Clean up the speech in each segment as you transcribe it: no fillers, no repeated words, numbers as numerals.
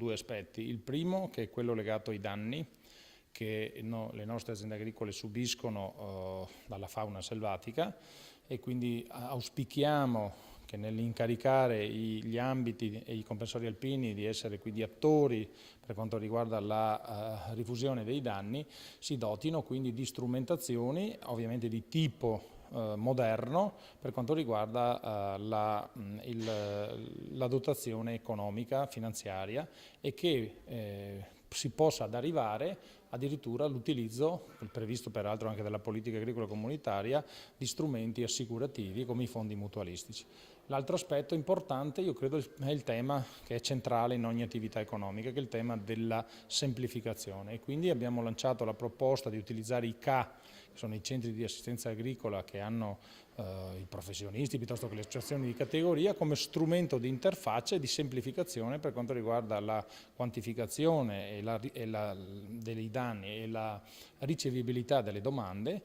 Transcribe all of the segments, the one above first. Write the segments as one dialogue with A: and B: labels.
A: due aspetti. Il primo, che è quello legato ai danni che le nostre aziende agricole subiscono dalla fauna selvatica, e quindi auspichiamo che nell'incaricare gli ambiti e i comprensori alpini di essere quindi attori per quanto riguarda la rifusione dei danni, si dotino quindi di strumentazioni ovviamente di tipo moderno per quanto riguarda la dotazione economica, finanziaria, e che si possa arrivare addirittura all'utilizzo, previsto peraltro anche dalla politica agricola comunitaria, di strumenti assicurativi come i fondi mutualistici. L'altro aspetto importante, io credo, è il tema che è centrale in ogni attività economica, che è il tema della semplificazione, e quindi abbiamo lanciato la proposta di utilizzare i CA, che sono i centri di assistenza agricola che hanno i professionisti piuttosto che le associazioni di categoria, come strumento di interfaccia e di semplificazione per quanto riguarda la quantificazione dei danni e la ricevibilità delle domande,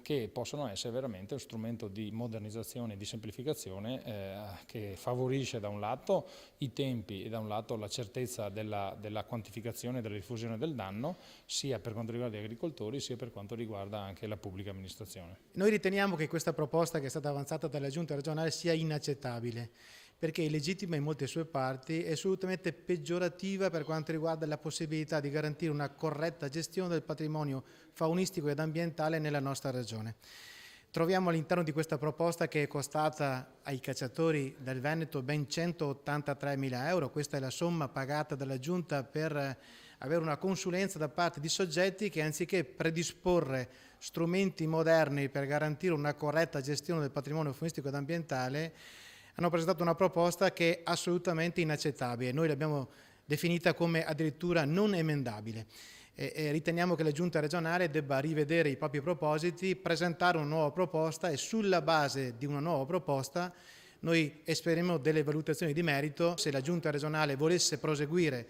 A: che possono essere veramente uno strumento di modernizzazione e di semplificazione che favorisce da un lato i tempi e da un lato la certezza della quantificazione e della diffusione del danno, sia per quanto riguarda gli agricoltori sia per quanto riguarda anche la pubblica amministrazione.
B: Noi riteniamo che questa proposta che è stata avanzata dalla Giunta regionale sia inaccettabile, perché è illegittima in molte sue parti e assolutamente peggiorativa per quanto riguarda la possibilità di garantire una corretta gestione del patrimonio faunistico ed ambientale nella nostra regione. Troviamo all'interno di questa proposta, che è costata ai cacciatori del Veneto ben 183.000 euro, questa è la somma pagata dalla Giunta per avere una consulenza da parte di soggetti che, anziché predisporre strumenti moderni per garantire una corretta gestione del patrimonio faunistico ed ambientale, hanno presentato una proposta che è assolutamente inaccettabile. Noi l'abbiamo definita come addirittura non emendabile. Riteniamo che la Giunta regionale debba rivedere i propri propositi, presentare una nuova proposta, e sulla base di una nuova proposta noi esprimeremo delle valutazioni di merito. Se la Giunta regionale volesse proseguire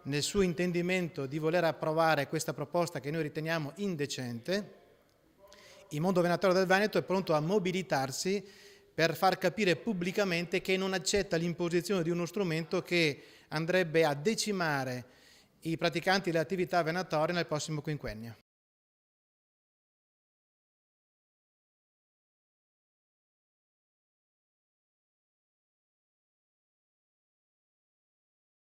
B: nel suo intendimento di voler approvare questa proposta, che noi riteniamo indecente, il mondo venatorio del Veneto è pronto a mobilitarsi per far capire pubblicamente che non accetta l'imposizione di uno strumento che andrebbe a decimare i praticanti delle attività venatorie nel prossimo quinquennio.